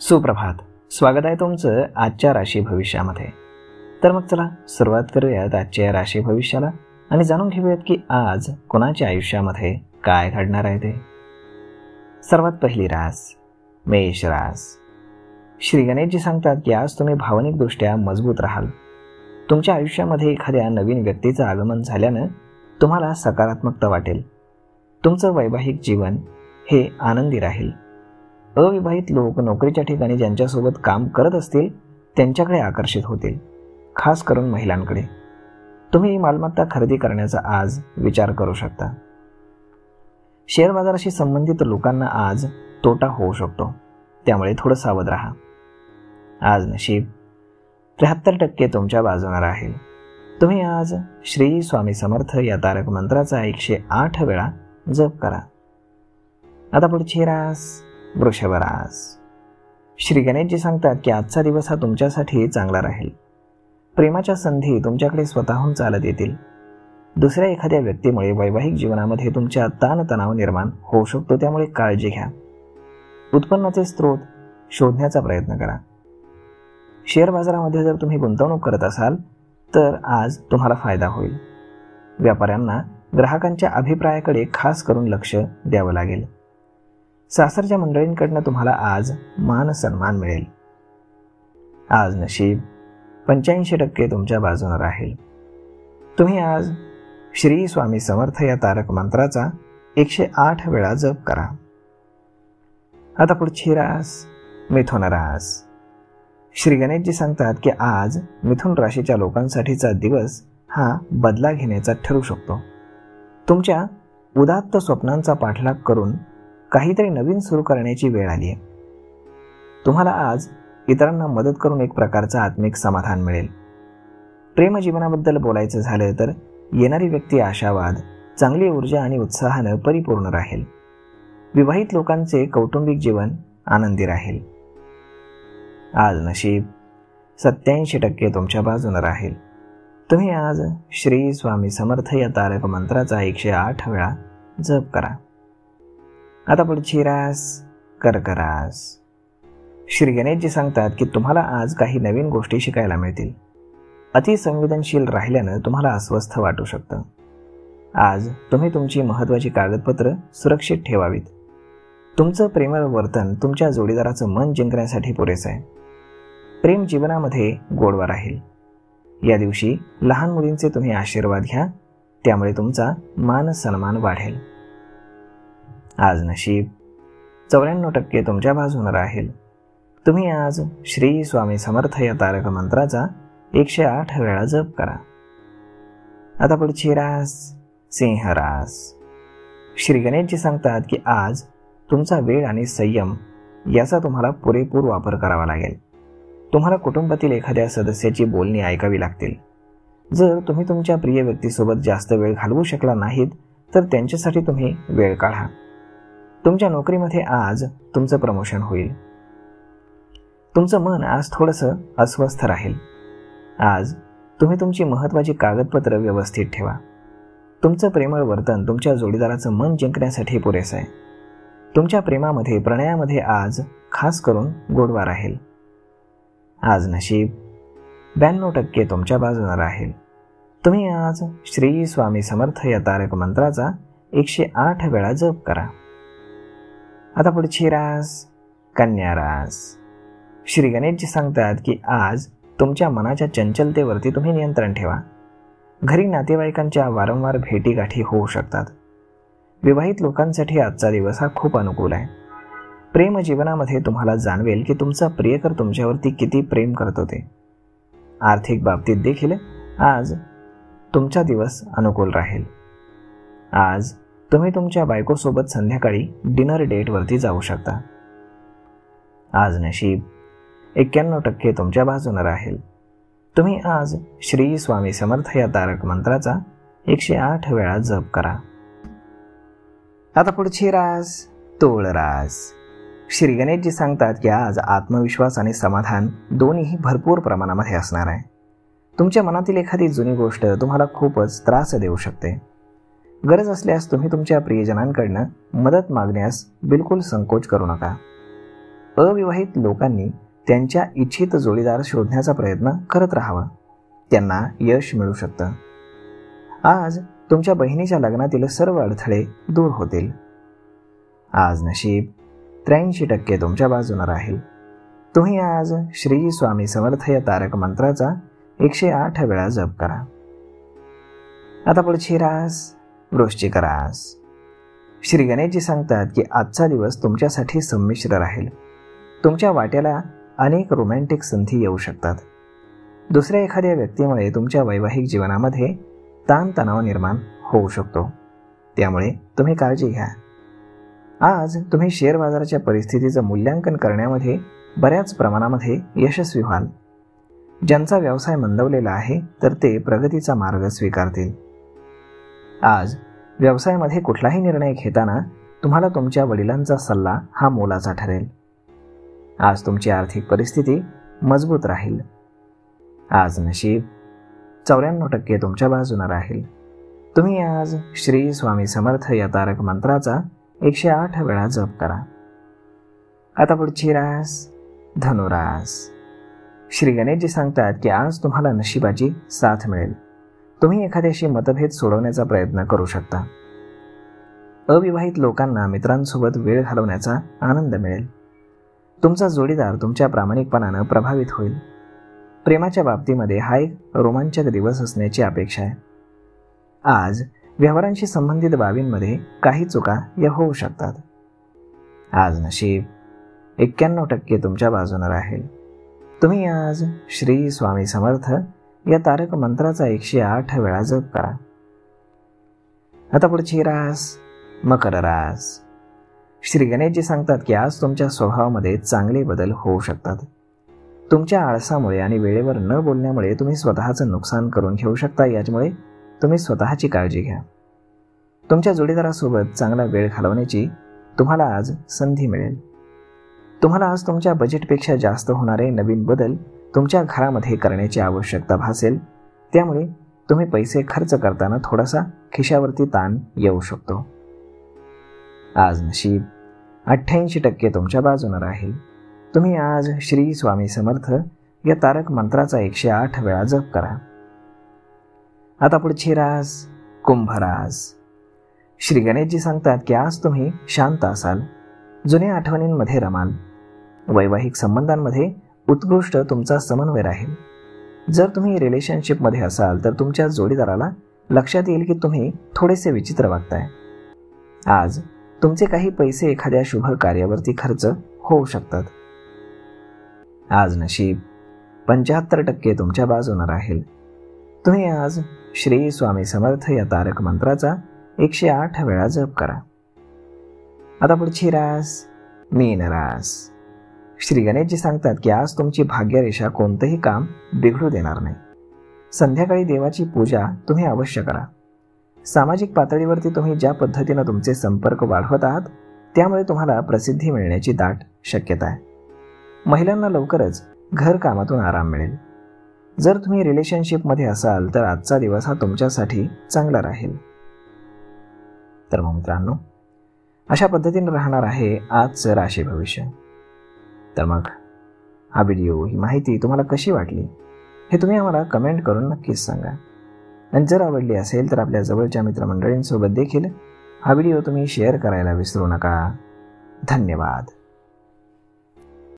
सुप्रभात. स्वागत आहे तुमचं आजच्या राशी भविष्यामध्ये. तर मग चला सुरुवात करूयात आजच्या राशी भविष्याला आणि जाणून घेऊयात की आज कोणाच्या आयुष्यामध्ये काय घडणार आहे ते. सर्वात पहिली रास मेष रास. श्री गणेशजी सांगतात की आज तुम्ही भावनिकदृष्ट्या मजबूत राहाल. तुमच्या आयुष्यामध्ये एखाद्या नवीन व्यक्तीचं आगमन झाल्यानं तुम्हाला सकारात्मकता वाटेल. तुमचं वैवाहिक जीवन हे आनंदी राहील. अविवाहित लोक नोकरीच्या ठिकाणी ज्यांच्यासोबत काम करत असतील त्यांच्याकडे आकर्षित होतील, खास करून महिलांकडे. तुम्ही मालमत्ता खरेदी करण्याचा आज विचार करू शकता. शेअर बाजाराशी संबंधित लोकांना आज तोटा होऊ शकतो, त्यामुळे थोडं सावध राहा. आज नशीब 73% तुमच्या बाजूने राहील. तुम्ही आज श्री स्वामी समर्थ या तारक मंत्राचा 108 वेळा जप करा. आता पुढची रास वृषभ रास. श्री गणेशजी सांगतात की आजचा दिवस हा तुमच्यासाठी चांगला राहील. प्रेमाच्या संधी तुमच्याकडे स्वतःहून चालत येतील. दुसऱ्या एखाद्या व्यक्तीमुळे वैवाहिक जीवनामध्ये तुमच्या ताणतणाव निर्माण होऊ शकतो, त्यामुळे काळजी घ्या. उत्पन्नाचे स्रोत शोधण्याचा प्रयत्न करा. शेअर बाजारामध्ये जर तुम्ही गुंतवणूक करत असाल तर आज तुम्हाला फायदा होईल. व्यापाऱ्यांना ग्राहकांच्या अभिप्रायाकडे खास करून लक्ष द्यावं लागेल. सासरच्या मंडळींकडनं तुम्हाला आज मान सन्मान मिळेल. आज नशीब 85% तुमच्या बाजूने राहील. तुम्ही आज श्री स्वामी समर्थ या तारक मंत्राचा 108 वेळा जप करा. आता पुढची रास मिथुन रास. श्री गणेशजी सांगतात की आज मिथुन राशीच्या लोकांसाठीचा दिवस हा बदला घेण्याचा ठरू शकतो. तुमच्या उदात्त स्वप्नांचा पाठलाग करून काहीतरी नवीन सुरू करण्याची वेळ आली आहे. तुम्हाला आज इतरांना मदत करून एक प्रकारचं आत्मिक समाधान मिळेल. प्रेमजीवनाबद्दल बोलायचं झालं तर येणारी व्यक्ती आशावाद, चांगली ऊर्जा आणि उत्साहानं परिपूर्ण राहील. विवाहित लोकांचे कौटुंबिक जीवन आनंदी राहील. आज नशीब 87% तुमच्या बाजूने राहील. तुम्ही आज श्री स्वामी समर्थ या तारक मंत्राचा 108 वेळा जप करा. आता पुढची रास कर्क रास. श्री गणेशजी सांगतात की तुम्हाला आज काही नवीन गोष्टी शिकायला मिळतील. अतिसंवेदनशील राहिल्यानं तुम्हाला अस्वस्थ वाटू शकतं. आज तुम्ही तुमची महत्त्वाची कागदपत्र सुरक्षित ठेवावीत. तुमचं प्रेमळ वर्तन तुमच्या जोडीदाराचं मन जिंकण्यासाठी पुरेसं आहे. प्रेम जीवनामध्ये गोडवा राहील. या दिवशी लहान मुलींचे तुम्ही आशीर्वाद घ्या, त्यामुळे तुमचा मान सन्मान वाढेल. आज नशीब 94% तुमच्या बाजूने राहील. तुम्ही आज श्री स्वामी समर्थ या तारक मंत्राचा 108 वेळा जप करा. आता पुढची रास सिंह रास. श्री गणेशजी सांगतात की आज तुमचा वेळ आणि संयम याचा तुम्हाला पुरेपूर वापर करावा लागेल. तुम्हाला कुटुंबातील एखाद्या सदस्याची बोलणी ऐकावी लागतील. जर तुम्ही तुमच्या प्रिय व्यक्तीसोबत जास्त वेळ घालवू शकला नाहीत तर त्यांच्यासाठी तुम्ही वेळ काढा. तुमच्या नोकरीमध्ये आज तुमचं प्रमोशन होईल. तुमचं मन आज थोडंसं अस्वस्थ राहील. आज तुम्ही तुमची महत्त्वाची कागदपत्र व्यवस्थित ठेवा. तुमचं प्रेमळ वर्तन तुमच्या जोडीदाराचं मन जिंकण्यासाठी पुरेसं आहे. तुमच्या प्रेमामध्ये आज खास करून गोडवा राहील. आज नशीब 92% तुमच्या बाजूने राहील. तुम्ही आज श्री स्वामी समर्थ या तारक मंत्राचा 108 वेळा जप करा. आता पुढची रास कन्या रास. श्री गणेशजी सांगतात की आज तुमच्या मनाच्या चंचलतेवरती तुम्ही नियंत्रण ठेवा. घरी नातेवाईकांच्या वारंवार भेटीगाठी होऊ शकतात. विवाहित लोकांसाठी आजचा दिवस हा खूप अनुकूल आहे. प्रेम जीवनामध्ये तुम्हाला जाणवेल की तुमचा प्रियकर तुमच्यावरती किती प्रेम करत होते. आर्थिक बाबतीत देखील आज तुमचा दिवस अनुकूल राहील. आज तुम्ही तुमच्या बायकोसोबत संध्याकाळी डिनर डेटवरती जाऊ शकता. आज नशीब 91% तुमच्या बाजूने राहील. तुम्ही आज श्री स्वामी समर्थ या तारक मंत्राचा 108 वेळा जप करा. आता पुढची रास तुळ रास. श्री गणेशजी सांगतात की आज आत्मविश्वास आणि समाधान दोन्हीही भरपूर प्रमाणामध्ये असणार आहे. तुमच्या मनातील एखादी जुनी गोष्ट तुम्हाला खूपच त्रास देऊ शकते. गरज असल्यास तुम्ही तुमच्या प्रियजनांकडनं मदत मागण्यास बिलकुल संकोच करू नका. अविवाहित लोकांनी त्यांच्या इच्छित जोडीदार शोधण्याचा प्रयत्न करत राहावा, त्यांना यश मिळू शकतं. आज तुमच्या बहिणीच्या लग्नातील सर्व अडथळे दूर होतील. आज नशीब 83% तुमच्या बाजूने राहील. तुम्ही आज श्री स्वामी समर्थ या तारक मंत्राचा 108 वेळा जप करा. आता पुढची रास वृश्चिक रास. श्री गणेशजी सांगतात की आजचा दिवस तुमच्यासाठी संमिश्र राहील. तुमच्या वाट्याला अनेक रोमॅन्टिक संधी येऊ शकतात. दुसऱ्या एखाद्या व्यक्तीमुळे तुमच्या वैवाहिक जीवनामध्ये ताणतणाव निर्माण होऊ शकतो, त्यामुळे तुम्ही काळजी घ्या. आज तुम्ही शेअर बाजाराच्या परिस्थितीचं मूल्यांकन करण्यामध्ये बऱ्याच प्रमाणामध्ये यशस्वी व्हाल. ज्यांचा व्यवसाय मंदवलेला आहे तर ते प्रगतीचा मार्ग स्वीकारतील. आज व्यवसायामध्ये कुठलाही निर्णय घेताना तुम्हाला तुमच्या वडिलांचा सल्ला हा मोलाचा ठरेल. आज तुमची आर्थिक परिस्थिती मजबूत राहील. आज नशीब 94% तुमच्या बाजूने राहील. तुम्ही आज श्री स्वामी समर्थ या तारक मंत्राचा 108 वेळा जप करा. आता पुढची रास धनुरास. श्री गणेशजी सांगतात की आज तुम्हाला नशिबाची साथ मिळेल. तुम्ही एखाद्याशी मतभेद सोडवण्याचा प्रयत्न करू शकता. अविवाहित लोकांना मित्रांसोबत वेळ घालवण्याचा आनंद मिळेल. तुमचा जोडीदार तुमच्या प्रामाणिकपणानं प्रभावित होईल. प्रेमाच्या बाबतीमध्ये हा एक रोमांचक दिवस असण्याची अपेक्षा आहे. आज व्यवहारांशी संबंधित बाबींमध्ये काही चुका या होऊ शकतात. आज नशीब 91% तुमच्या बाजूने राहील. तुम्ही आज श्री स्वामी समर्थ या तारक मंत्राचा 108 वेळा जप करा. आता पुढची रास मकर रास. श्री गणेशजी सांगतात की आज तुमच्या स्वभावामध्ये चांगले बदल होऊ शकतात. तुमच्या आळसामुळे आणि वेळेवर न बोलण्यामुळे तुम्ही स्वतःचं नुकसान करून घेऊ शकता. याच्यामुळे तुम्ही स्वतःची काळजी घ्या. तुमच्या जोडीदारासोबत चांगला वेळ घालवण्याची तुम्हाला आज संधी मिळेल. तुम्हाला आज तुमच्या बजेटपेक्षा जास्त होणारे नवीन बदल तुमच्या घरामध्ये करण्याची आवश्यकता भासेल. त्यामुळे तुम्ही पैसे खर्च करताना थोडासा खिशावरती ताण येऊ शकतो. आज नशीब 88% तुमच्या बाजूने राहील. तुम्ही आज श्री स्वामी समर्थ या तारक मंत्राचा 108 वेळा जप करा. आता पुढची रास कुंभ रास. श्री गणेशजी सांगतात की आज तुम्ही शांत असाल. जुन्या आठवणींमध्ये रमाल. वैवाहिक संबंधांमध्ये उत्कृष्ट तुमचा समन्वय राहील. जर तुम्ही रिलेशनशिपमध्ये असाल तर तुमच्या जोडीदाराला लक्षात येईल की तुम्ही थोडेसे विचित्र वागताय. आज तुमचे काही पैसे एखाद्या शुभ कार्यावरती खर्च होऊ शकतात. आज नशीब 75% तुमच्या बाजूने राहील. तुम्ही आज श्री स्वामी समर्थ या तारक मंत्राचा 108 वेळा जप करा. आता पुढची रास मीन रास. श्री गणेशजी सांगतात की आज तुमची भाग्यरेषा कोणतंही काम बिघडू देणार नाही. संध्याकाळी देवाची पूजा तुम्ही अवश्य करा. सामाजिक पातळीवरती तुम्ही ज्या पद्धतीनं तुमचे संपर्क वाढवत आहात त्यामुळे तुम्हाला प्रसिद्धी मिळण्याची दाट शक्यता आहे. महिलांना लवकरच घरकामातून आराम मिळेल. जर तुम्ही रिलेशनशिपमध्ये असाल तर आजचा दिवस हा तुमच्यासाठी चांगला राहील. तर मग मित्रांनो, अशा पद्धतीने राहणार आहे आजचं राशी भविष्य. तर मग हा व्हिडिओ, ही माहिती तुम्हाला कशी वाटली हे तुम्ही आम्हाला कमेंट करून नक्कीच सांगा. आणि जर आवडली असेल तर आपल्या जवळच्या मित्रमंडळींसोबत देखील हा व्हिडिओ तुम्ही शेअर करायला विसरू नका. धन्यवाद.